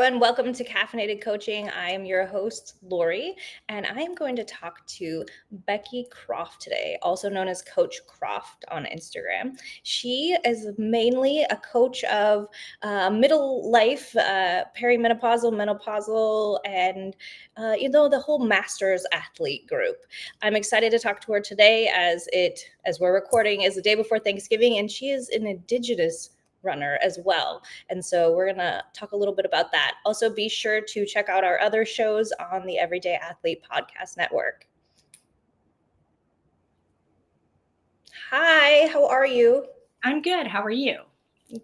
everyone. Welcome to Caffeinated Coaching. I am your host, Lori, and I am going to talk to Becky Croft today, also known as Coach Croft on Instagram. She is mainly a coach of middle life, perimenopausal, menopausal, and the whole masters athlete group. I'm excited to talk to her today as we're recording is the day before Thanksgiving, and she is an Indigenous runner as well. And so we're going to talk a little bit about that. Also, be sure to check out our other shows on the Everyday Athlete Podcast Network. Hi, how are you? I'm good. How are you?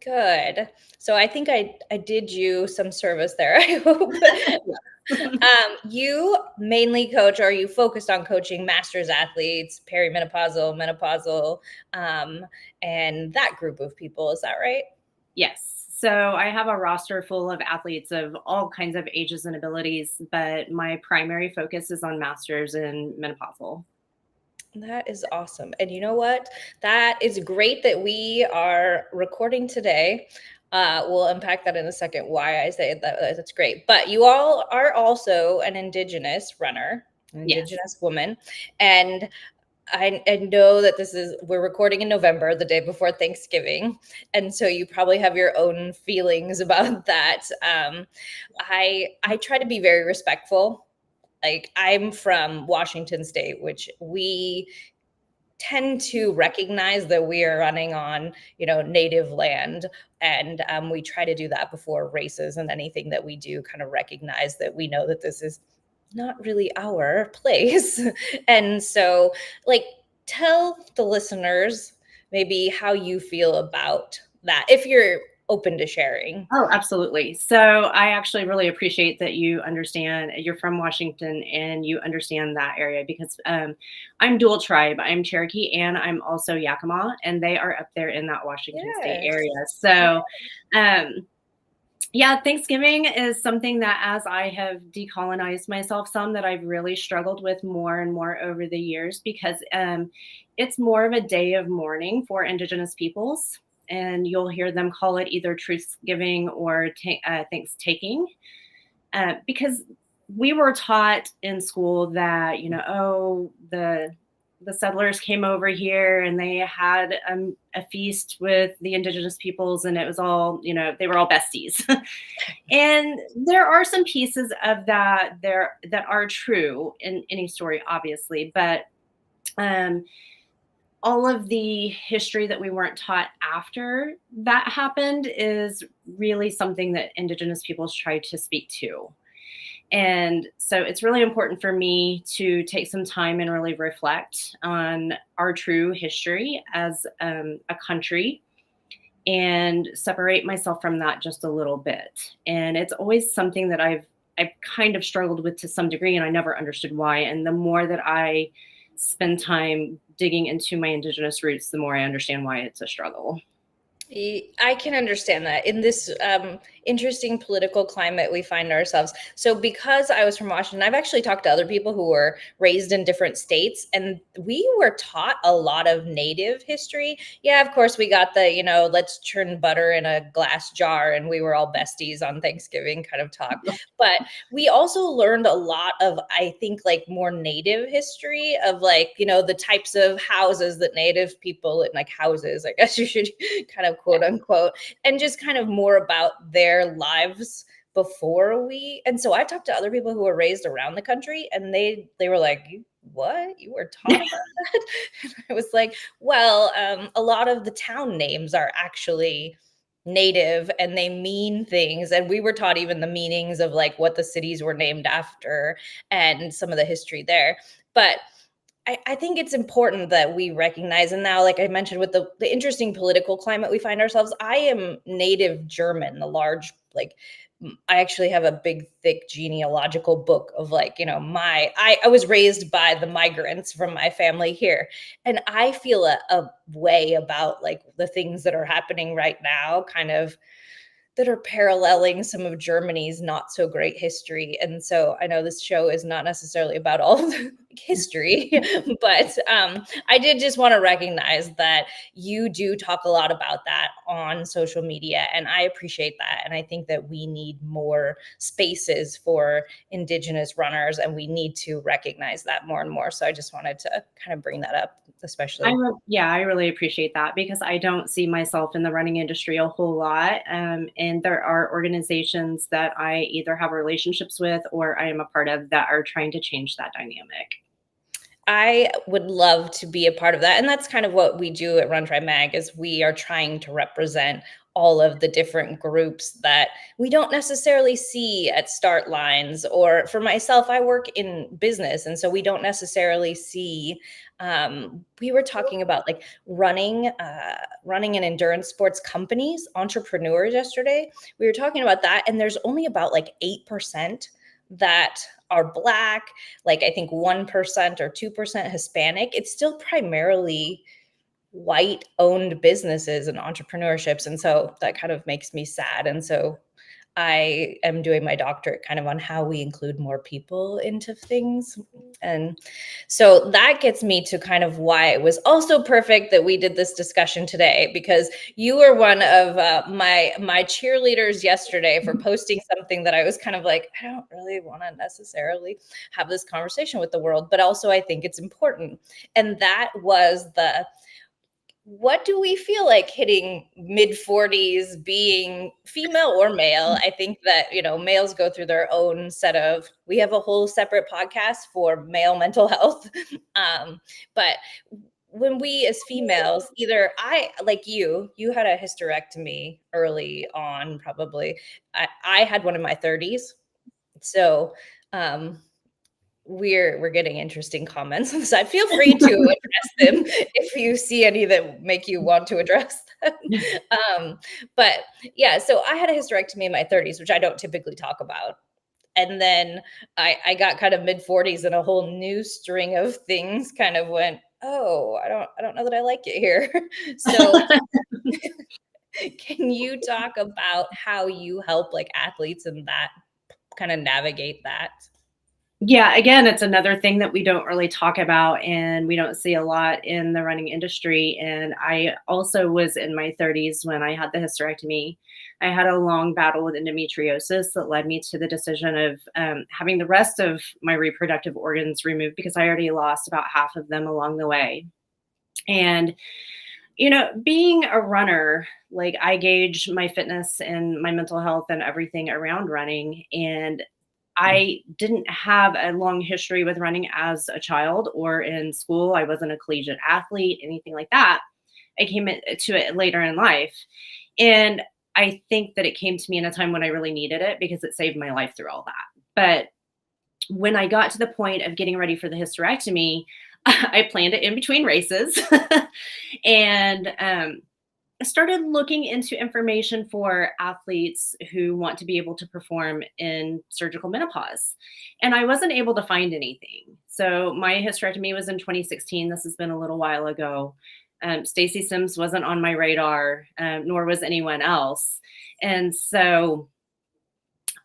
Good. So I think I did you some service there, I hope. You mainly coach, or are you focused on coaching masters athletes, perimenopausal, menopausal, and that group of people? Is that right? Yes. So I have a roster full of athletes of all kinds of ages and abilities, but my primary focus is on masters and menopausal. That is awesome. And you know what? That is great that we are recording today. We'll unpack that in a second, why I say that. That's great. But you all are also an Indigenous runner, an Indigenous woman. And I know that we're recording in November, the day before Thanksgiving. And so you probably have your own feelings about that. I try to be very respectful. Like, I'm from Washington State, which we tend to recognize that we are running on, native land. And we try to do that before races, and anything that we do kind of recognize that we know that this is not really our place. And so, tell the listeners maybe how you feel about that, if you're open to sharing. Oh, absolutely. So I actually really appreciate that you understand you're from Washington and you understand that area because I'm dual tribe. I'm Cherokee and I'm also Yakima, and they are up there in that Washington State area. So, yeah, Thanksgiving is something that, as I have decolonized myself some, that I've really struggled with more and more over the years, because it's more of a day of mourning for Indigenous peoples. And you'll hear them call it either Truthgiving or Thanks-taking, because we were taught in school that, the settlers came over here and they had a feast with the Indigenous peoples, and it was all, they were all besties. And there are some pieces of that there that are true in any story, obviously, but all of the history that we weren't taught after that happened is really something that Indigenous peoples try to speak to. And so it's really important for me to take some time and really reflect on our true history as a country, and separate myself from that just a little bit. And it's always something that I've kind of struggled with to some degree, and I never understood why. And the more that I spend time digging into my Indigenous roots, the more I understand why it's a struggle. I can understand that in this interesting political climate we find ourselves. So because I was from Washington, I've actually talked to other people who were raised in different states, and we were taught a lot of Native history. Yeah, of course, we got the, let's churn butter in a glass jar and we were all besties on Thanksgiving kind of talk. But we also learned a lot of, I think, like more Native history of, like, the types of houses that Native people, like houses, I guess you should kind of quote unquote, and just kind of more about their lives before we. And so I talked to other people who were raised around the country, and they were like, what? You were taught about that? And I was like, well, a lot of the town names are actually Native and they mean things. And we were taught even the meanings of, like, what the cities were named after and some of the history there. But I think it's important that we recognize, and now, like I mentioned, with the interesting political climate we find ourselves, I am Native German, I actually have a big, thick genealogical book of, like, I was raised by the migrants from my family here. And I feel a way about, like, the things that are happening right now kind of that are paralleling some of Germany's not so great history. And so I know this show is not necessarily about all of the history, but I did just want to recognize that you do talk a lot about that on social media, and I appreciate that. And I think that we need more spaces for Indigenous runners, and we need to recognize that more and more. So I just wanted to kind of bring that up, especially. I really appreciate that, because I don't see myself in the running industry a whole lot. And there are organizations that I either have relationships with or I am a part of that are trying to change that dynamic. I would love to be a part of that. And that's kind of what we do at Run Try Mag, is we are trying to represent all of the different groups that we don't necessarily see at start lines. Or for myself, I work in business, and so we don't necessarily see. We were talking about like running and endurance sports companies, entrepreneurs yesterday. We were talking about that, and there's only about like 8% that are Black, like I think 1% or 2% Hispanic. It's still primarily white owned businesses and entrepreneurships. And so that kind of makes me sad. And so I am doing my doctorate kind of on how we include more people into things. And so that gets me to kind of why it was also perfect that we did this discussion today, because you were one of my cheerleaders yesterday for posting something that I was kind of like, I don't really want to necessarily have this conversation with the world, but also I think it's important. And that was what do we feel like hitting mid 40s, being female or male? I think that, males go through their own set of, we have a whole separate podcast for male mental health. But when we as females, either like you had a hysterectomy early on, probably. I had one in my 30s. So, we're getting interesting comments on the side. Feel free to address them if you see any that make you want to address them. But yeah, so I had a hysterectomy in my 30s, which I don't typically talk about. And then I got kind of mid 40s, and a whole new string of things kind of went, oh, I don't know that I like it here. So can you talk about how you help like athletes and that kind of navigate that? Yeah, again, it's another thing that we don't really talk about and we don't see a lot in the running industry. And I also was in my 30s when I had the hysterectomy. I had a long battle with endometriosis that led me to the decision of having the rest of my reproductive organs removed, because I already lost about half of them along the way. And being a runner, like I gauge my fitness and my mental health and everything around running. And I didn't have a long history with running as a child or in school. I wasn't a collegiate athlete, anything like that. I came to it later in life. And I think that it came to me in a time when I really needed it, because it saved my life through all that. But when I got to the point of getting ready for the hysterectomy, I planned it in between races and started looking into information for athletes who want to be able to perform in surgical menopause. And I wasn't able to find anything. So my hysterectomy was in 2016. This has been a little while ago. Stacy Sims wasn't on my radar, nor was anyone else. And so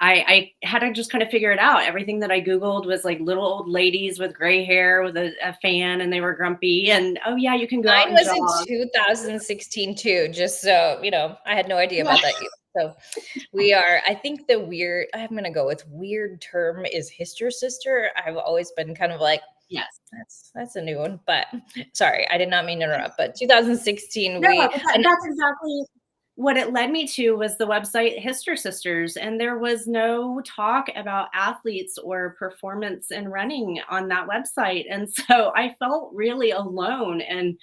I had to just kind of figure it out. Everything that I Googled was like little old ladies with gray hair with a fan, and they were grumpy. And oh yeah, you can go out Mine and was jog. in 2016 too, just so, I had no idea about that either. So I think I'm going to go with weird term is Hister Sister. I've always been kind of like, Yes. that's a new one, but sorry, I did not mean to interrupt, but 2016, No, but that's exactly what it led me to, was the website Hister Sisters. And there was no talk about athletes or performance in running on that website. And so I felt really alone, and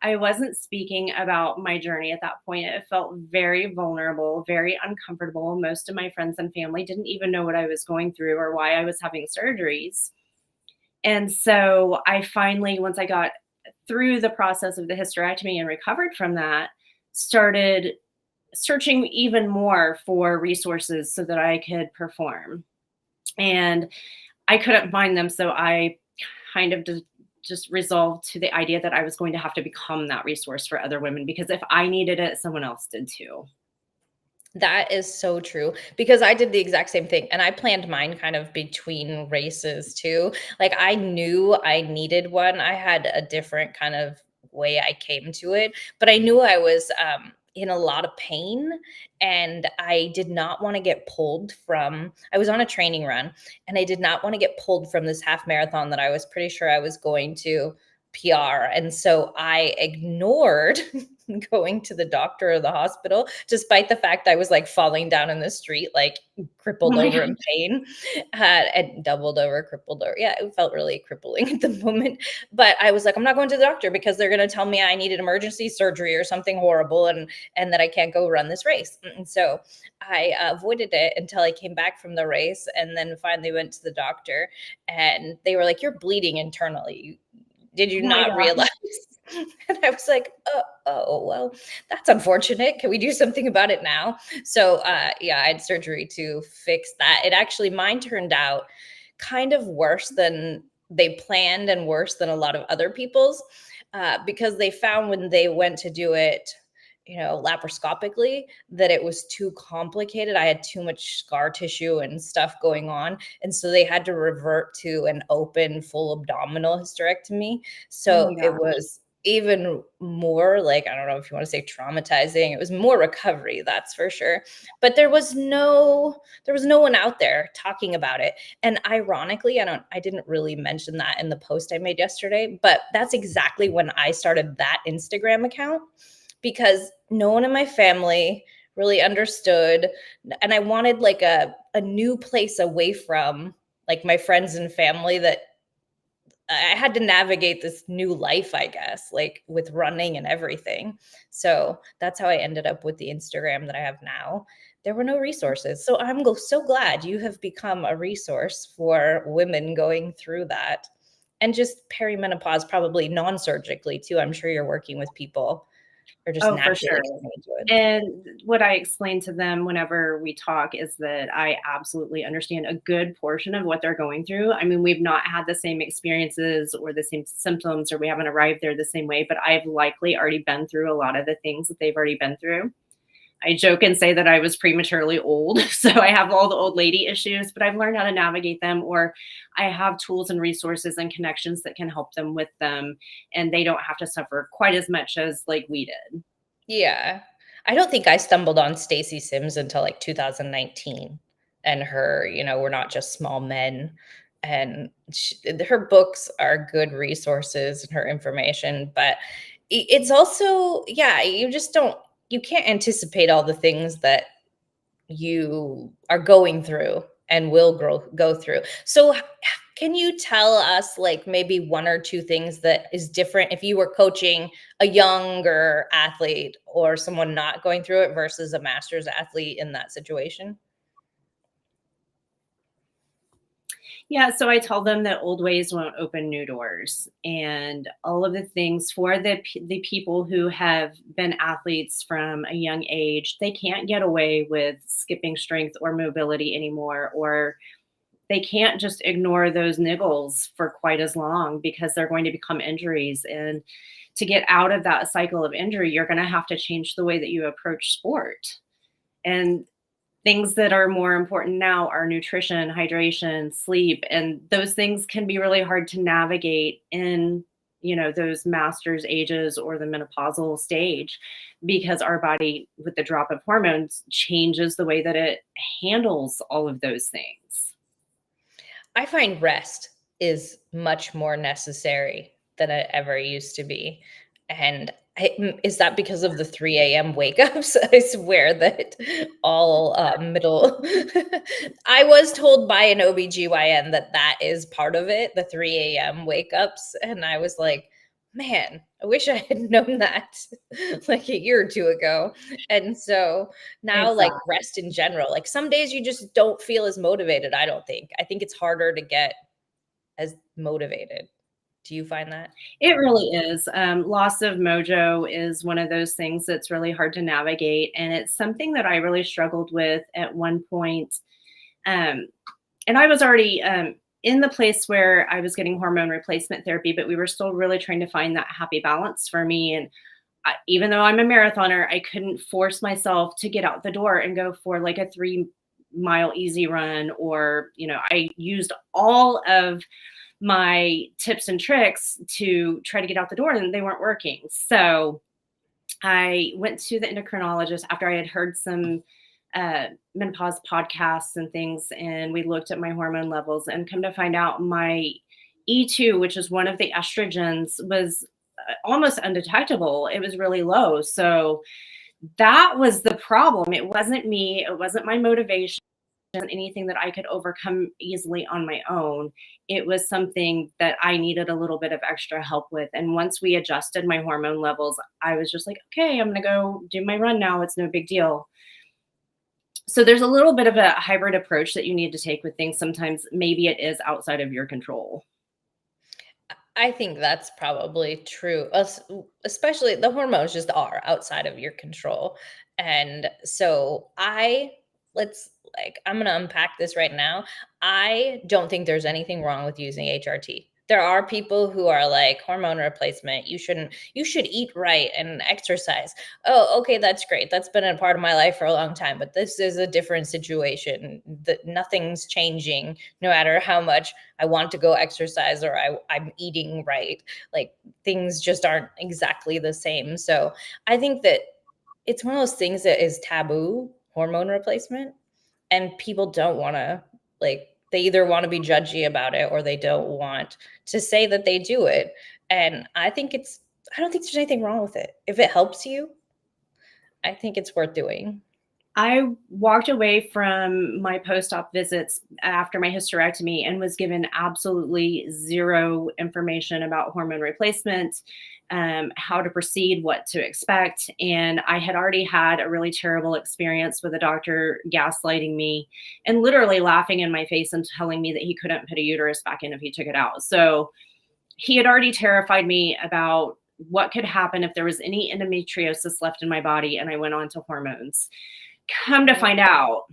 I wasn't speaking about my journey at that point. It felt very vulnerable, very uncomfortable. Most of my friends and family didn't even know what I was going through or why I was having surgeries. And so I finally, once I got through the process of the hysterectomy and recovered from that, started searching even more for resources so that I could perform. And I couldn't find them. So I kind of just resolved to the idea that I was going to have to become that resource for other women, because if I needed it, someone else did too. That is so true because I did the exact same thing and I planned mine kind of between races too. Like I knew I needed one. I had a different kind of way I came to it, but I knew I was in a lot of pain and I did not want to get pulled from I was on a training run and I did not want to get pulled from this half marathon that I was pretty sure I was going to PR. And so I ignored going to the doctor or the hospital, despite the fact I was like falling down in the street, like Oh crippled my over God. in pain, and doubled over, crippled over. Yeah, it felt really crippling at the moment. But I was like, I'm not going to the doctor because they're going to tell me I needed emergency surgery or something horrible, and that I can't go run this race. And so I avoided it until I came back from the race, and then finally went to the doctor, and they were like, "You're bleeding internally. Did you Oh my not God. realize?" And I was like, oh, well, that's unfortunate. Can we do something about it now? So, yeah, I had surgery to fix that. It actually, mine turned out kind of worse than they planned and worse than a lot of other people's because they found when they went to do it, laparoscopically, that it was too complicated. I had too much scar tissue and stuff going on. And so they had to revert to an open, full abdominal hysterectomy. Oh So my it God. was even more like, I don't know if you want to say traumatizing. It was more recovery, that's for sure. But there was no one out there talking about it. And ironically, I didn't really mention that in the post I made yesterday, but that's exactly when I started that Instagram account because no one in my family really understood, and I wanted like a new place away from like my friends and family that I had to navigate this new life, I guess, like with running and everything. So that's how I ended up with the Instagram that I have now. There were no resources. So I'm so glad you have become a resource for women going through that. And just perimenopause, probably non surgically too. I'm sure you're working with people or just Oh, for naturally sure. coming into it. And what I explain to them whenever we talk is that I absolutely understand a good portion of what they're going through. I mean, we've not had the same experiences or the same symptoms, or we haven't arrived there the same way, but I've likely already been through a lot of the things that they've already been through. I joke and say that I was prematurely old. So I have all the old lady issues, but I've learned how to navigate them, or I have tools and resources and connections that can help them with them. And they don't have to suffer quite as much as like we did. Yeah. I don't think I stumbled on Stacey Sims until like 2019 and her, We're Not Just Small Men. And her books are good resources and her information, but it's also, yeah, you can't anticipate all the things that you are going through and will go through. So can you tell us like maybe one or two things that is different if you were coaching a younger athlete or someone not going through it versus a master's athlete in that situation? Yeah, so I tell them that old ways won't open new doors, and all of the things for the people who have been athletes from a young age, they can't get away with skipping strength or mobility anymore, or they can't just ignore those niggles for quite as long because they're going to become injuries. And to get out of that cycle of injury, you're going to have to change the way that you approach sport. And things that are more important now are nutrition, hydration, sleep, and those things can be really hard to navigate in, those master's ages or the menopausal stage, because our body with the drop of hormones changes the way that it handles all of those things. I find rest is much more necessary than it ever used to be. And is that because of the 3 a.m. wake ups? I swear that all middle. I was told by an OBGYN that that is part of it, the 3 a.m. wake ups. And I was like, man, I wish I had known that like a year or two ago. And so now, like Exactly. rest in general, like some days you just don't feel as motivated. I think it's harder to get as motivated. Do you find that? It really is. Loss of mojo is one of those things that's really hard to navigate. And it's something that I really struggled with at one point. Um, and I was already in the place where I was getting hormone replacement therapy, but we were still really trying to find that happy balance for me. And even though I'm a marathoner, I couldn't force myself to get out the door and go for like a 3-mile easy run, or, I used all of my tips and tricks to try to get out the door and they weren't working. So I went to the endocrinologist after I had heard some menopause podcasts and things, and we looked at my hormone levels, and come to find out my E2, which is one of the estrogens, was almost undetectable. It was really low. So that was the problem. It wasn't me. It wasn't my motivation, anything that I could overcome easily on my own. It was something that I needed a little bit of extra help with. And once we adjusted my hormone levels, I was just like, okay, I'm going to go do my run now. It's no big deal. So there's a little bit of a hybrid approach that you need to take with things. Sometimes maybe it is outside of your control. I think that's probably true. Especially the hormones just are outside of your control. And so I'm going to unpack this right now. I don't think there's anything wrong with using HRT. There are people who are like hormone replacement. You should eat right and exercise. Oh, okay, that's great. That's been a part of my life for a long time, but this is a different situation. That nothing's changing no matter how much I want to go exercise or I'm eating right. Like things just aren't exactly the same. So I think that it's one of those things that is taboo, hormone replacement, and people don't want to, like, they either want to be judgy about it or they don't want to say that they do it. And I don't think there's anything wrong with it. If it helps you, I think it's worth doing. I walked away from my post-op visits after my hysterectomy and was given absolutely zero information about hormone replacement, how to proceed, what to expect. And I had already had a really terrible experience with a doctor gaslighting me and literally laughing in my face and telling me that he couldn't put a uterus back in if he took it out. So he had already terrified me about what could happen if there was any endometriosis left in my body and I went on to hormones. Come to find out,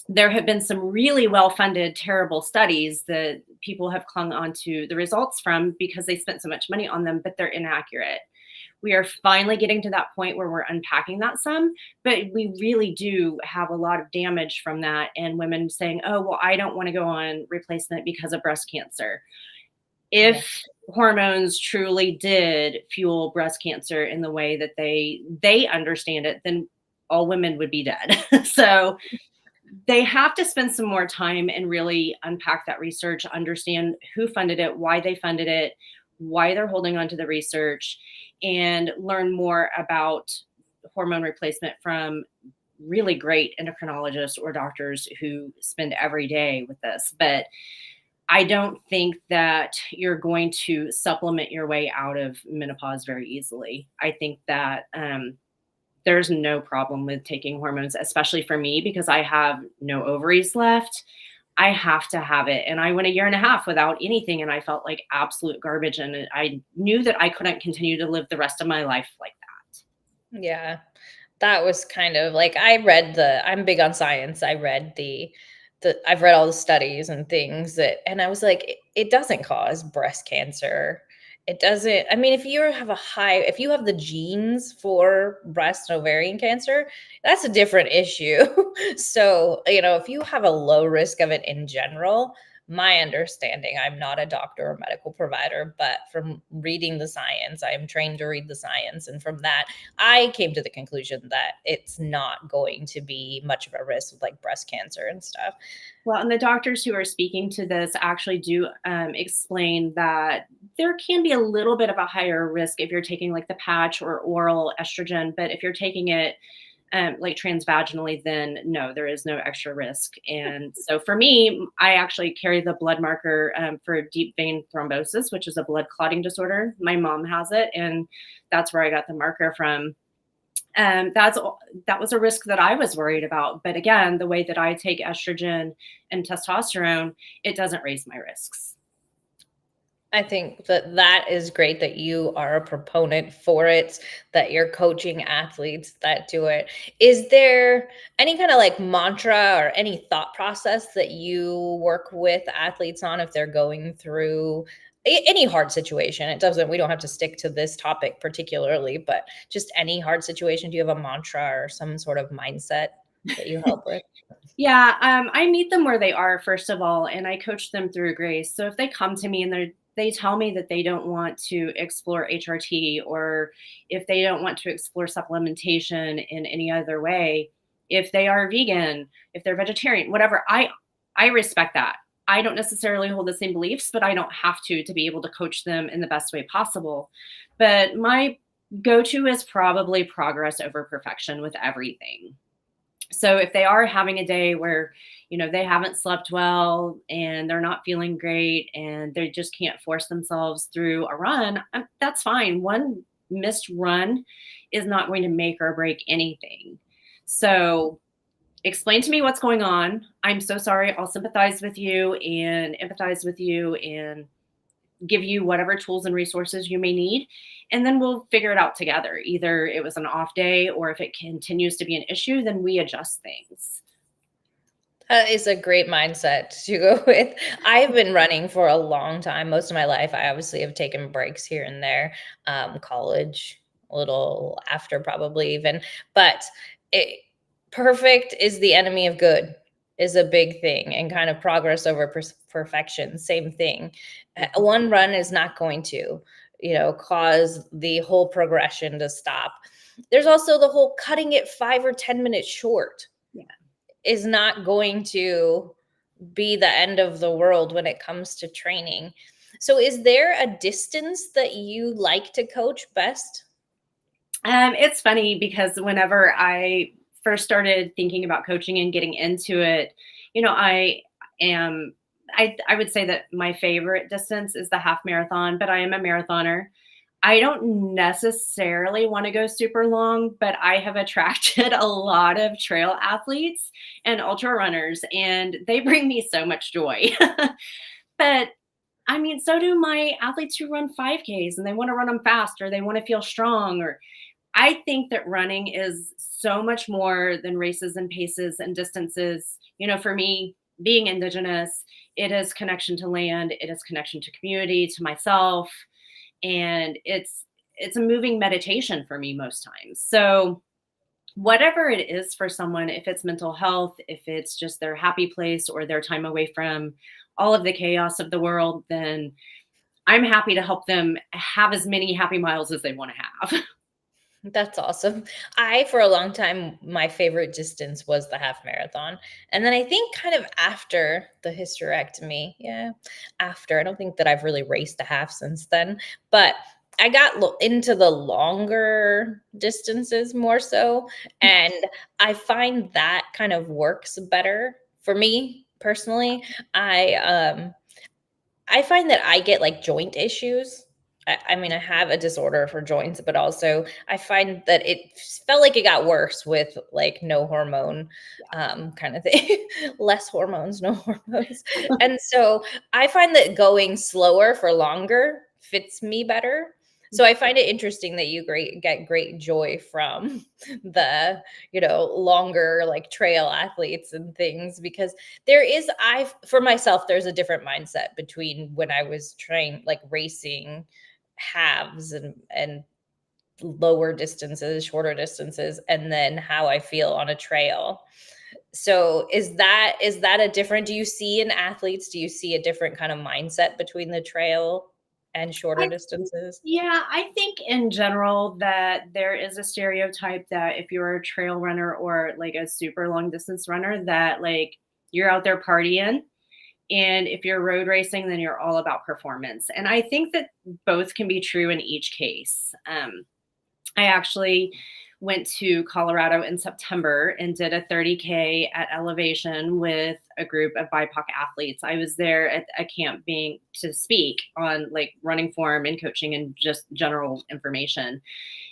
there have been some really well-funded, terrible studies that people have clung onto the results from because they spent so much money on them, but they're inaccurate. We are finally getting to that point where we're unpacking that some, but we really do have a lot of damage from that. And women saying, oh, well, I don't want to go on replacement because of breast cancer. If hormones truly did fuel breast cancer in the way that they understand it, then all women would be dead. So they have to spend some more time and really unpack that research, understand who funded it, why they funded it, why they're holding on to the research, and learn more about hormone replacement from really great endocrinologists or doctors who spend every day with this. But I don't think that you're going to supplement your way out of menopause very easily. I think that there's no problem with taking hormones, especially for me, because I have no ovaries left. I have to have it. And I went 1.5 years without anything, and I felt like absolute garbage. And I knew that I couldn't continue to live the rest of my life like that. Yeah. That was kind of like I'm big on science. I've read all the studies and things and I was like, it doesn't cause breast cancer. It doesn't. I mean, if you have the genes for breast and ovarian cancer, that's a different issue. So, if you have a low risk of it in general, my understanding, I'm not a doctor or medical provider, but from reading the science, I am trained to read the science. And from that, I came to the conclusion that it's not going to be much of a risk with like breast cancer and stuff. Well, and the doctors who are speaking to this actually do explain that there can be a little bit of a higher risk if you're taking like the patch or oral estrogen, but if you're taking it like transvaginally, then no, there is no extra risk. And so for me, I actually carry the blood marker for deep vein thrombosis, which is a blood clotting disorder. My mom has it, and that's where I got the marker from. That was a risk that I was worried about. But again, the way that I take estrogen and testosterone, it doesn't raise my risks. I think that is great that you are a proponent for it, that you're coaching athletes that do it. Is there any kind of like mantra or any thought process that you work with athletes on if they're going through any hard situation. We don't have to stick to this topic particularly, but just any hard situation. Do you have a mantra or some sort of mindset that you help with? Yeah, I meet them where they are, first of all, and I coach them through grace. So if they come to me and they tell me that they don't want to explore HRT, or if they don't want to explore supplementation in any other way, if they are vegan, if they're vegetarian, whatever, I respect that. I don't necessarily hold the same beliefs, but I don't have to be able to coach them in the best way possible. But my go-to is probably progress over perfection with everything. So if they are having a day where, they haven't slept well and they're not feeling great and they just can't force themselves through a run, that's fine. One missed run is not going to make or break anything. So explain to me what's going on. I'm so sorry. I'll sympathize with you and empathize with you and give you whatever tools and resources you may need. And then we'll figure it out together. Either it was an off day, or if it continues to be an issue, then we adjust things. That is a great mindset to go with. I've been running for a long time, most of my life. I obviously have taken breaks here and there, college, a little after probably even, but perfect is the enemy of good is a big thing, and kind of progress over perfection, same thing. One run is not going to, cause the whole progression to stop. There's also the whole cutting it 5 or 10 minutes short. Yeah. Is not going to be the end of the world when it comes to training. So is there a distance that you like to coach best? It's funny because whenever I first started thinking about coaching and getting into it, I am I would say that my favorite distance is the half marathon, but I am a marathoner. I don't necessarily want to go super long, but I have attracted a lot of trail athletes and ultra runners, and they bring me so much joy. But I mean, so do my athletes who run 5Ks and they want to run them fast, or they want to feel strong. Or I think that running is so much more than races and paces and distances. For me, being Indigenous, it is connection to land, it is connection to community, to myself, and it's a moving meditation for me most times. So whatever it is for someone, if it's mental health, if it's just their happy place or their time away from all of the chaos of the world, then I'm happy to help them have as many happy miles as they want to have. That's awesome. For a long time, my favorite distance was the half marathon. And then I think kind of after the hysterectomy, I don't think that I've really raced a half since then, but I got into the longer distances more so. And I find that kind of works better for me personally. I find that I get like joint issues. I mean, I have a disorder for joints, but also I find that it felt like it got worse with like no hormone kind of thing, less hormones, no hormones. And so I find that going slower for longer fits me better. So I find it interesting that you get great joy from the, longer like trail athletes and things, because for myself, there's a different mindset between when I was trained, like racing halves and lower distances, shorter distances, and then how I feel on a trail. So is that a different, do you see in athletes, do you see a different kind of mindset between the trail and shorter distances? Yeah, I think in general that there is a stereotype that if you're a trail runner or like a super long distance runner, that like you're out there partying. And if you're road racing, then you're all about performance. And I think that both can be true in each case. I actually went to Colorado in September and did a 30K at elevation with a group of BIPOC athletes. I was there at a camp to speak on like running form and coaching and just general information.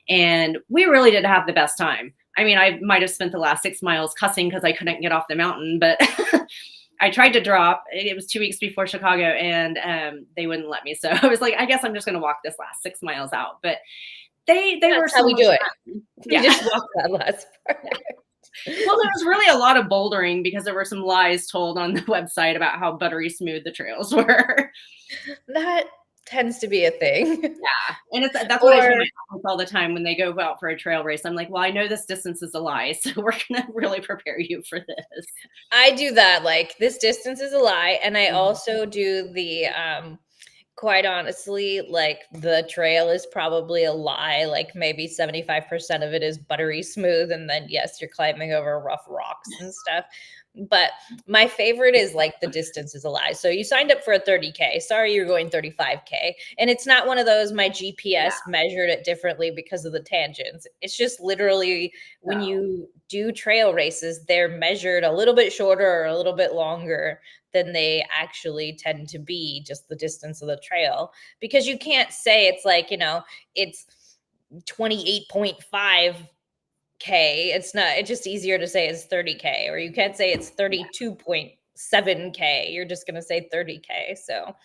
And we really did have the best time. I mean, I might have spent the last 6 miles cussing because I couldn't get off the mountain, but I tried to drop. It was 2 weeks before Chicago, and they wouldn't let me. So I was like, I guess I'm just going to walk this last 6 miles out. But they were That's how so we much do it. fun. You just walk that last part. Well, there was really a lot of bouldering because there were some lies told on the website about how buttery smooth the trails were. That tends to be a thing. Yeah, and that's what I tell Or my athletes all the time when they go out for a trail race. I'm like, "Well, I know this distance is a lie, so we're gonna really prepare you for this." I do that, like, this distance is a lie, and I Mhm. also do the, quite honestly, like, the trail is probably a lie, like, maybe 75% of it is buttery smooth, and then, yes, you're climbing over rough rocks and stuff, but my favorite is, like, the distance is a lie. So you signed up for a 30K, sorry you're going 35K, and it's not one of those, my Yeah, GPS measured it differently because of the tangents. It's just literally when so you do trail races, they're measured a little bit shorter or a little bit longer than they actually tend to be, just the distance of the trail. Because you can't say it's like, it's 28.5K. It's not, it's just easier to say it's 30K, or you can't say it's yeah. 32.7K. You're just going to say 30K. So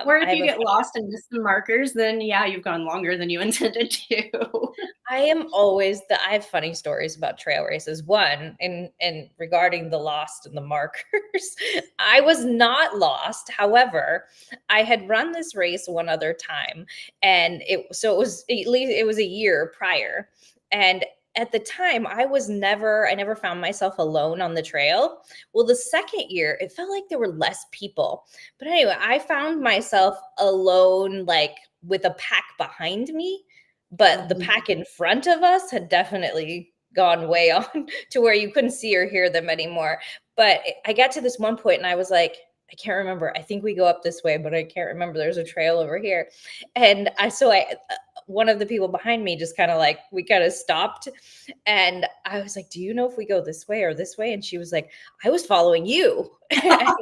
Or if I have you a get lost and miss the markers, then yeah, you've gone longer than you intended to. I am always I have funny stories about trail races. One, in regarding the lost and the markers. I was not lost. However, I had run this race one other time, and it was at least it was a year prior. And at the time, I never found myself alone on the trail. Well, the second year, it felt like there were less people. But anyway, I found myself alone, like with a pack behind me, but the Mhm. pack in front of us had definitely gone way on to where you couldn't see or hear them anymore. But I got to this one point and I was like, I can't remember. I think we go up this way, but I can't remember. There's a trail over here. And one of the people behind me just kind of like, we kind of stopped. And I was like, do you know if we go this way or this way? And she was like, I was following you. No.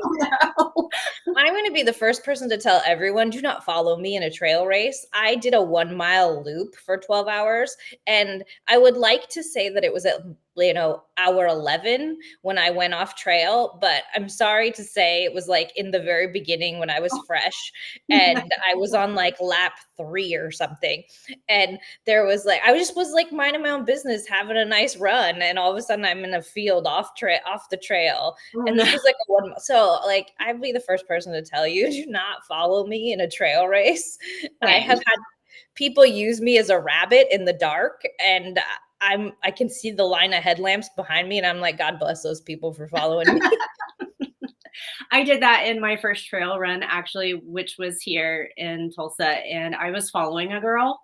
I'm going to be the first person to tell everyone, do not follow me in a trail race. I did a 1 mile loop for 12 hours. And I would like to say that it was at, hour 11 when I went off trail. But I'm sorry to say it was like in the very beginning when I was fresh No. and I was on like lap 3 or something. And there was like, I just was like minding my own business, having a nice run. And all of a sudden I'm in a field off the trail, Oh, and no. this was like a one. So like I'd be the first person to tell you, do not follow me in a trail race. I Same. have had people use me as a rabbit in the dark, and I can see the line of headlamps behind me, and I'm like, God bless those people for following me. I did that in my first trail run, actually, which was here in Tulsa. And I was following a girl.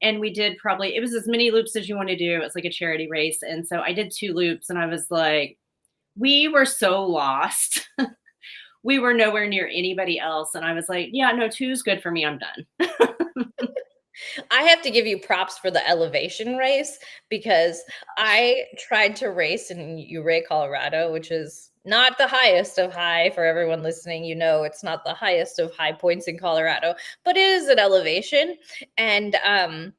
And we did probably, it was as many loops as you want to do. It was like a charity race. And so I did 2 loops and I was like, we were so lost. We were nowhere near anybody else. And I was like, yeah, no, two's good for me. I'm done. I have to give you props for the elevation race, because I tried to race in Ouray, Colorado, which is not the highest of high for everyone listening. It's not the highest of high points in Colorado, but it is an elevation. And I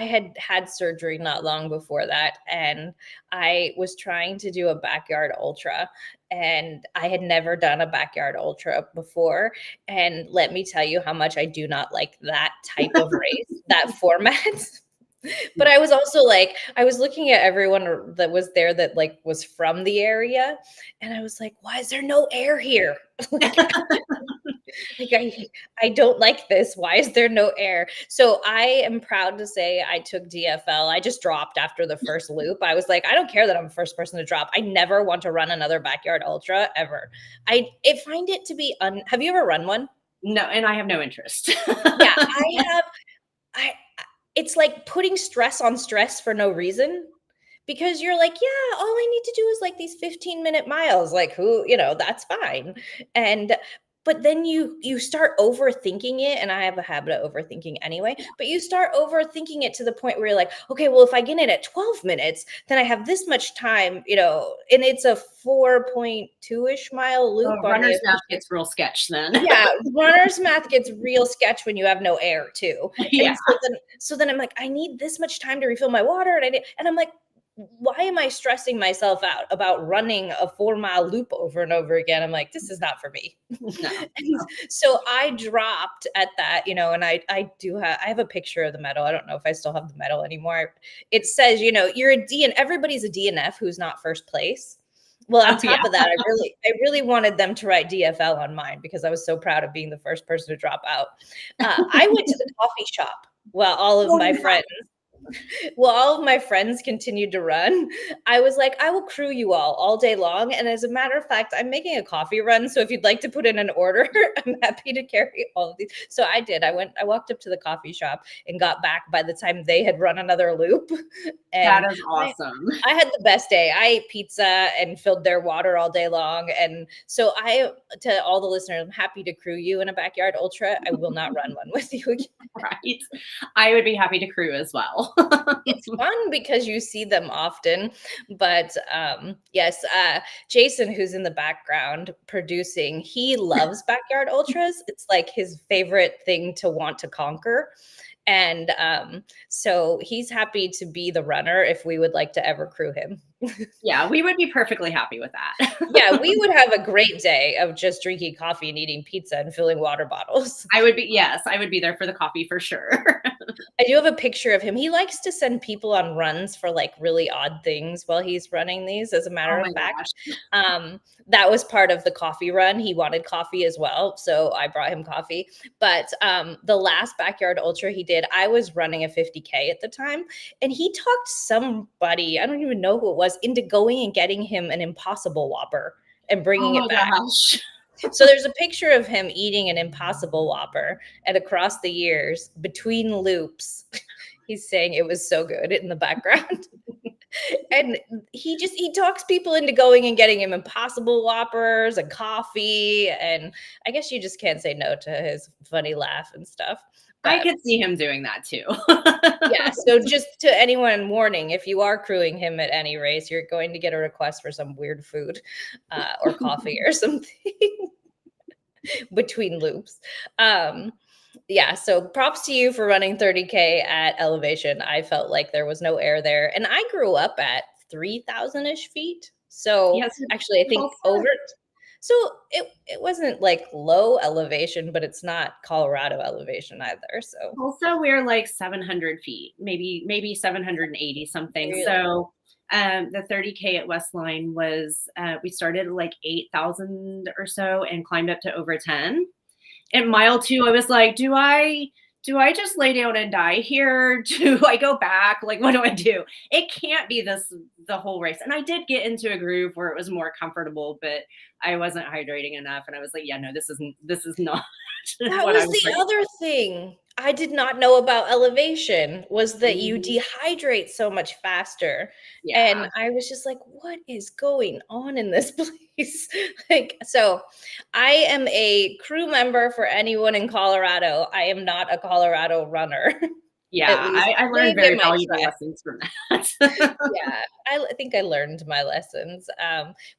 had had surgery not long before that, and I was trying to do a backyard ultra, and I had never done a backyard ultra before. And let me tell you how much I do not like that type of race, that format. But I was also like, I was looking at everyone that was there that like was from the area, and I was like, why is there no air here? like, like I don't like this. Why is there no air? So I am proud to say I took DFL. I just dropped after the first loop. I was like, I don't care that I'm the first person to drop. I never want to run another backyard ultra ever. I find it to be have you ever run one? No, and I have no interest. Yeah, I it's like putting stress on stress for no reason, because you're like, yeah, all I need to do is like these 15-minute miles, like that's fine. And but then you start overthinking it, and I have a habit of overthinking anyway, but you start overthinking it to the point where you're like, okay, well, if I get in at 12 minutes, then I have this much time, and it's a 4.2-ish mile loop Oh, on the runner's mouth official. gets real sketch then. Yeah, runner's math gets real sketch when you have no air too. Yeah. And so then I'm like, I need this much time to refill my water, and I'm like, why am I stressing myself out about running a 4 mile loop over and over again? I'm like, this is not for me. No. And so I dropped at that, and I have a picture of the medal. I don't know if I still have the medal anymore. It says, you're a D, and everybody's a DNF who's not first place. Well, on Oh, yeah. top of that, I really wanted them to write DFL on mine because I was so proud of being the first person to drop out. I went to the coffee shop while all of Oh, my yeah. friends well, all of my friends continued to run. I was like, I will crew you all day long. And as a matter of fact, I'm making a coffee run. So if you'd like to put in an order, I'm happy to carry all of these. So I did. I walked up to the coffee shop and got back by the time they had run another loop. That And is awesome. I had the best day. I ate pizza and filled their water all day long. And so to all the listeners, I'm happy to crew you in a backyard ultra. I will not run one with you again. Right. I would be happy to crew as well. It's fun because you see them often, but yes, Jason, who's in the background producing, he loves backyard ultras. It's like his favorite thing to want to conquer. And so he's happy to be the runner if we would like to ever crew him. Yeah, we would be perfectly happy with that. Yeah, we would have a great day of just drinking coffee and eating pizza and filling water bottles. I would be there for the coffee for sure. I do have a picture of him. He likes to send people on runs for like really odd things while he's running these, as a matter Oh of my fact. gosh. That was part of the coffee run. He wanted coffee as well. So I brought him coffee. But the last backyard ultra he did, I was running a 50K at the time. And he talked somebody, I don't even know who it was, into going and getting him an Impossible Whopper and bringing Oh it my back. gosh. So there's a picture of him eating an Impossible Whopper, and across the years, between loops, he's saying it was so good in the background. And he talks people into going and getting him Impossible Whoppers and coffee, and I guess you just can't say no to his funny laugh and stuff. I But could see him doing that too. yeah, so just to anyone warning, if you are crewing him at any race, you're going to get a request for some weird food or coffee or something between loops. Yeah, so props to you for running 30K at elevation. I felt like there was no air there. And I grew up at 3,000-ish feet. So Yes, actually, I think Tulsa. so it wasn't like low elevation, but it's not Colorado elevation either. So Also, we're like 700 feet, maybe 780 something. really, So the 30K at Westline was we started at like 8,000 or so and climbed up to over 10. At mile 2, I was like, do I just lay down and die here? Do I go back? Like, what do I do? It can't be the whole race. And I did get into a groove where it was more comfortable, but I wasn't hydrating enough. And I was like, yeah, no, this is not that what I was was the ready. other thing I did not know about elevation was that you Mhm. dehydrate so much faster. Yeah. And I was just like, what is going on in this place? Like, so I am a crew member for anyone in Colorado. I am not a Colorado runner. At Yeah. least I learned maybe I very might valuable try. lessons from that. Yeah, I think I learned my lessons.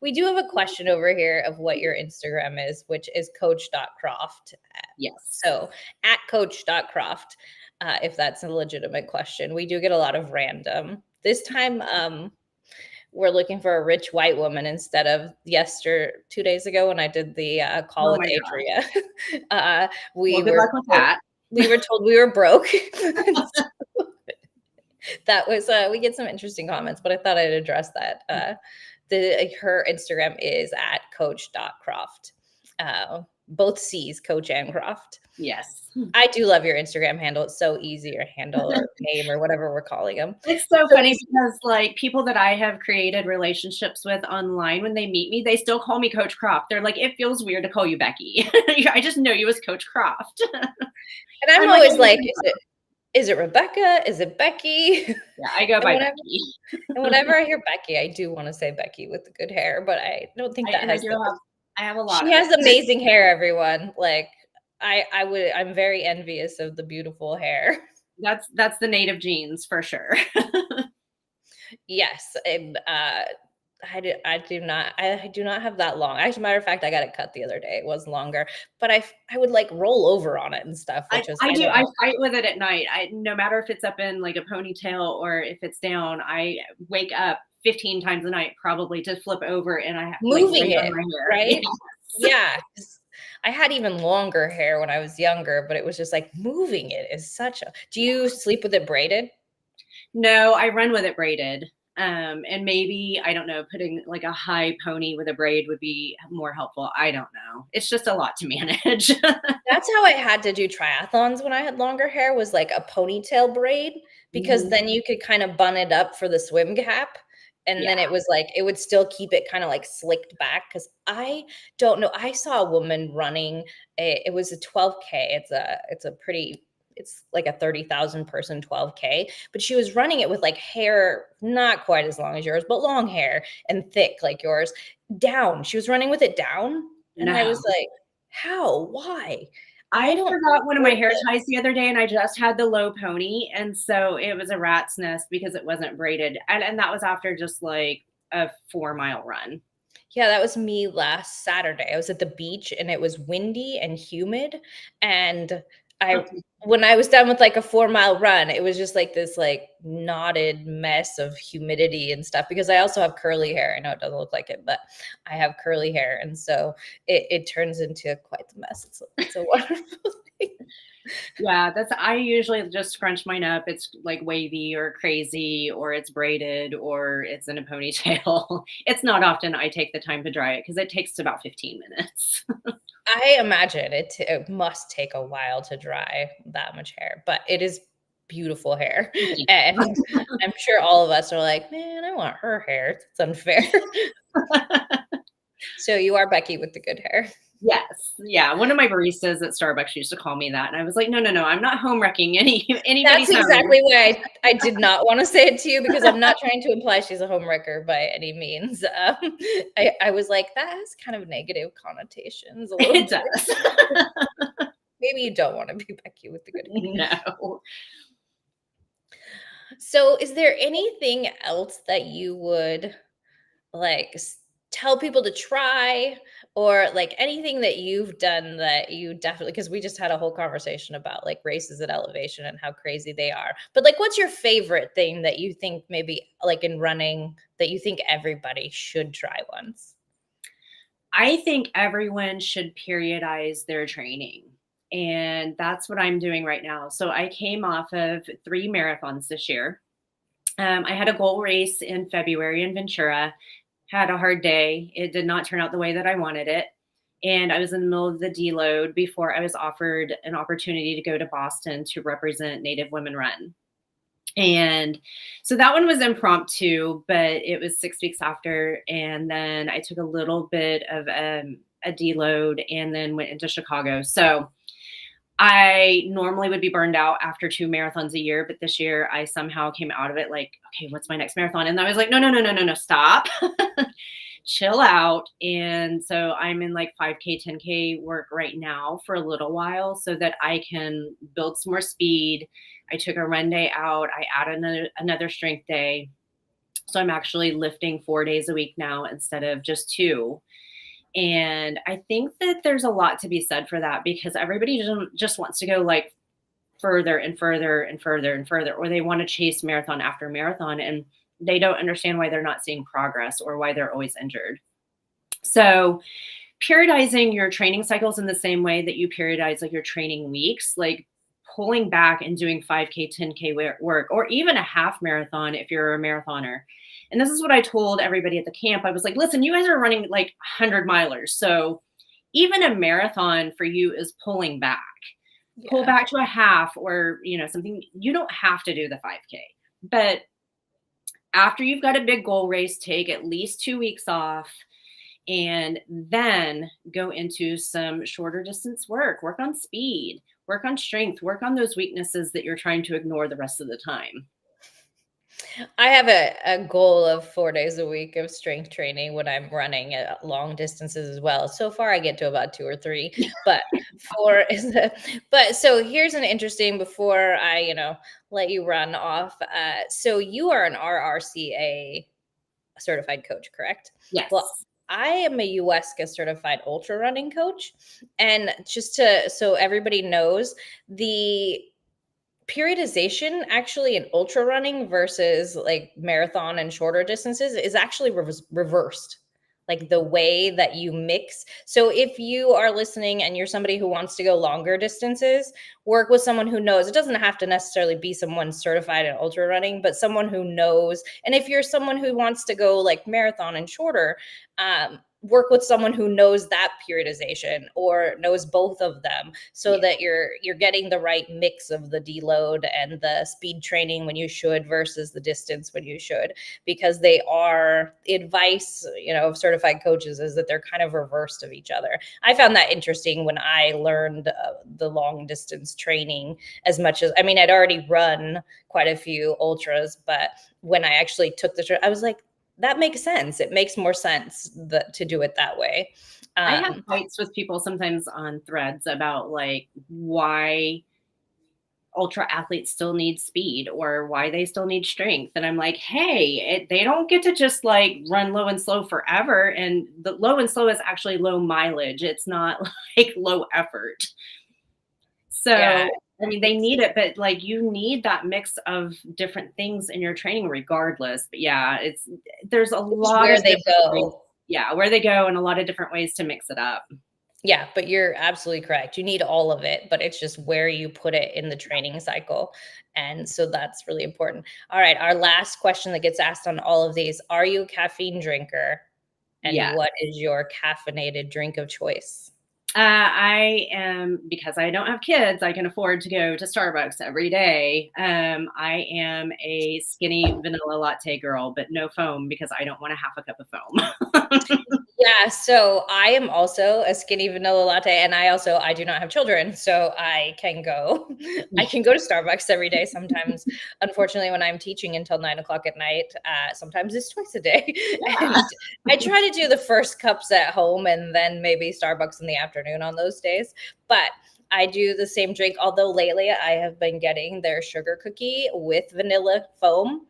We do have a question over here of what your Instagram is, which is coach.croft. Yes. So at coach.croft, if that's a legitimate question. We do get a lot of random. This time, we're looking for a rich white woman instead of 2 days ago when I did the call Oh with my God. Adria. uh, Well, we good were luck with told, that. we were told we were broke. That was we get some interesting comments, but I thought I'd address that. Her Instagram is at coach.croft. Both C's, Coach and Croft. Yes. I do love your Instagram handle. It's so easy, or handle or name or whatever we're calling them. It's so So funny because like people that I have created relationships with online, when they meet me, they still call me Coach Croft. They're like, it feels weird to call you Becky. I just know you as Coach Croft. and I'm I'm like, always like, is it Rebecca? Is it Becky? yeah, I go And by whenever Becky. and whenever I hear Becky, I do want to say Becky with the good hair, but I don't think that And has I have a lot she of has it. amazing hair, everyone. Like I'm very envious of the beautiful hair. That's the native genes for sure. Yes, and I do not have that long. As a matter of fact, I got it cut the other day. It was longer, but I would like roll over on it and stuff, which is I I do. don't I know. fight with it at night. No matter if it's up in like a ponytail or if it's down, I wake up 15 times a night probably to flip over and I have like Moving braid on it, my hair. right? Yes. Yeah. 'Cause I had even longer hair when I was younger, but it was just like moving it is such a. Do you sleep with it braided? No, I run with it braided. And maybe, I don't know, putting like a high pony with a braid would be more helpful. I don't know. It's just a lot to manage. That's how I had to do triathlons when I had longer hair, was like a ponytail braid, because Mhm. then you could kind of bun it up for the swim gap. And Yeah. then it was like, it would still keep it kind of like slicked back. Cause I don't know. I saw a woman running it was a 12K. It's a pretty, it's like a 30,000 person 12K, but she was running it with like hair, not quite as long as yours, but long hair and thick like yours, down. She was running with it down. And I No. was like, how? Why? I I don't forgot one of my support hair this. ties the other day, and I just had the low pony, and so it was a rat's nest because it wasn't braided, and that was after just like a 4-mile run. Yeah, that was me last Saturday. I was at the beach and it was windy and humid. And I, when I was done with like a 4 mile run, it was just like this like knotted mess of humidity and stuff, because I also have curly hair. I know it doesn't look like it, but I have curly hair. And so it turns into quite the mess. It's a wonderful thing. Yeah, I usually just scrunch mine up. It's like wavy or crazy, or it's braided, or it's in a ponytail. It's not often I take the time to dry it because it takes about 15 minutes. I imagine it must take a while to dry that much hair, but it is beautiful hair. Thank you. And I'm sure all of us are like, man, I want her hair. It's unfair. So you are Becky with the good hair. Yes. Yeah. One of my baristas at Starbucks used to call me that. And I was like, no, no, no, I'm not home wrecking That's anybody's home. exactly why I did not want to say it to you, because I'm not trying to imply she's a homewrecker by any means. I was like, that has kind of negative connotations a little It bit. does. Maybe you don't want to be Becky with the good hair. No. So is there anything else that you would like tell people to try, or like anything that you've done that you definitely, because we just had a whole conversation about like races at elevation and how crazy they are, but like what's your favorite thing that you think maybe like in running that you think everybody should try once? I think everyone should periodize their training. And that's what I'm doing right now. So I came off of 3 marathons this year. I had a goal race in February in Ventura, had a hard day. It did not turn out the way that I wanted it. And I was in the middle of the deload before I was offered an opportunity to go to Boston to represent Native Women Run. And so that one was impromptu, but it was 6 weeks after. And then I took a little bit of a deload and then went into Chicago. So I normally would be burned out after 2 marathons a year, but this year I somehow came out of it like, okay, what's my next marathon? And I was like, no, no, no, no, no, no, stop. Chill out. And so I'm in like 5K, 10K work right now for a little while so that I can build some more speed. I took a run day out. I added another strength day. So I'm actually lifting 4 days a week now instead of just two. And I think that there's a lot to be said for that because everybody just wants to go like further and further and further and further, or they want to chase marathon after marathon and they don't understand why they're not seeing progress or why they're always injured. So periodizing your training cycles in the same way that you periodize like your training weeks, like pulling back and doing 5K, 10K work, or even a half marathon if you're a marathoner. And this is what I told everybody at the camp. I was like, listen, you guys are running like 100 milers. So even a marathon for you is pulling back. Pull Yeah. back to a half or, something. You don't have to do the 5K. But after you've got a big goal race, take at least 2 weeks off and then go into some shorter distance work on speed, work on strength, work on those weaknesses that you're trying to ignore the rest of the time. I have a goal of 4 days a week of strength training when I'm running at long distances as well. So far, I get to about 2 or 3, but but so here's an interesting before I, let you run off. So you are an RRCA certified coach, correct? Well, Yes. I am a USCA certified ultra running coach. And so everybody knows, the periodization actually in ultra running versus like marathon and shorter distances is actually reversed. like the way that you mix. So if you are listening and you're somebody who wants to go longer distances, work with someone who knows. It doesn't have to necessarily be someone certified in ultra running, but someone who knows. And if you're someone who wants to go like marathon and shorter, work with someone who knows that periodization or knows both of them, so that you're getting the right mix of the deload and the speed training when you should versus the distance when you should, because they are, the advice, you know, of certified coaches is that they're kind of reversed of each other. I found that interesting when I learned the long distance training, as much as, I mean, I'd already run quite a few ultras, but when I actually took I was like, that makes sense. It makes more sense to do it that way. I have fights with people sometimes on threads about like why ultra athletes still need speed or why they still need strength. And I'm like, hey, they don't get to just like run low and slow forever. And the low and slow is actually low mileage. It's not like low effort. So, Yeah. I mean, they need it, but like you need that mix of different things in your training regardless. But yeah, there's a lot where of they different ways, go. yeah, where they go and a lot of different ways to mix it up. Yeah, but you're absolutely correct. You need all of it, but it's just where you put it in the training cycle. And so that's really important. All right, our last question that gets asked on all of these: are you a caffeine drinker? And Yeah. what is your caffeinated drink of choice? I am, because I don't have kids, I can afford to go to Starbucks every day. I am a skinny vanilla latte girl, but no foam because I don't want a half a cup of foam. Yeah, so I am also a skinny vanilla latte, and I do not have children, so I can go to Starbucks every day. Sometimes, unfortunately, when I'm teaching until 9 o'clock at night, sometimes it's twice a day. And I try to do the first cups at home and then maybe Starbucks in the afternoon on those days. But I do the same drink, although lately I have been getting their sugar cookie with vanilla foam.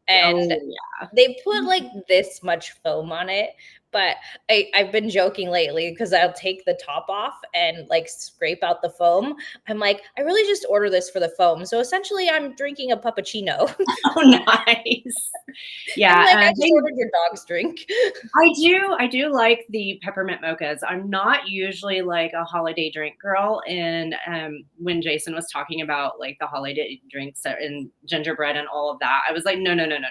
And Oh, yeah. they put like this much foam on it, but I've been joking lately because I'll take the top off and like scrape out the foam. I'm like, I really just order this for the foam. So essentially, I'm drinking a puppuccino. Oh, nice. I'm like, Yeah, I just ordered your dog's drink. I do like the peppermint mochas. I'm not usually like a holiday drink girl. And when Jason was talking about like the holiday drinks and gingerbread and all of that, I was like, no, no, no, no, no.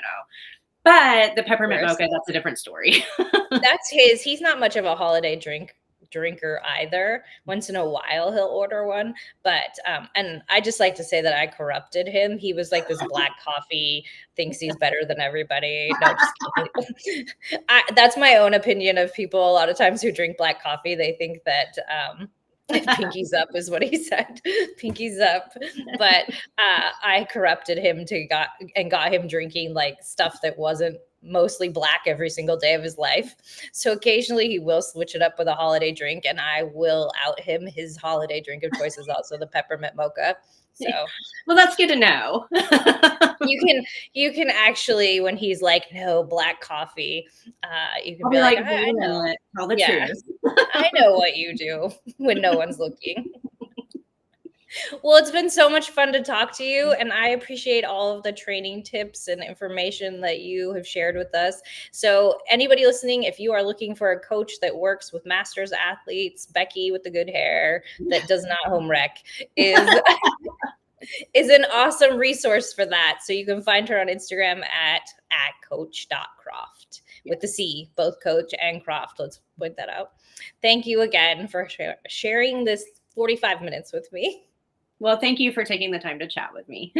But the peppermint mocha, that's a different story. That's he's not much of a holiday drinker either. Once in a while he'll order one, but and I just like to say that I corrupted him. He was like this black coffee, thinks he's better than everybody. No, just kidding. That's my own opinion of people a lot of times who drink black coffee. They think that pinkies up is what he said. Pinkies up. But I corrupted him got him drinking like stuff that wasn't mostly black every single day of his life. So occasionally he will switch it up with a holiday drink, and I will out him. His holiday drink of choice is also the peppermint mocha. So well, that's good to know. you can actually, when he's like, no, black coffee, you can I'll be like, wait I a know. minute, tell the Yeah, truth. I know what you do when no one's looking. Well, it's been so much fun to talk to you, and I appreciate all of the training tips and information that you have shared with us. So, anybody listening, if you are looking for a coach that works with masters athletes, Becky with the good hair that does not home wreck is is an awesome resource for that. So you can find her on Instagram at coach.croft with the C, both coach and Croft. Let's point that out. Thank you again for sharing this 45 minutes with me. Well, thank you for taking the time to chat with me.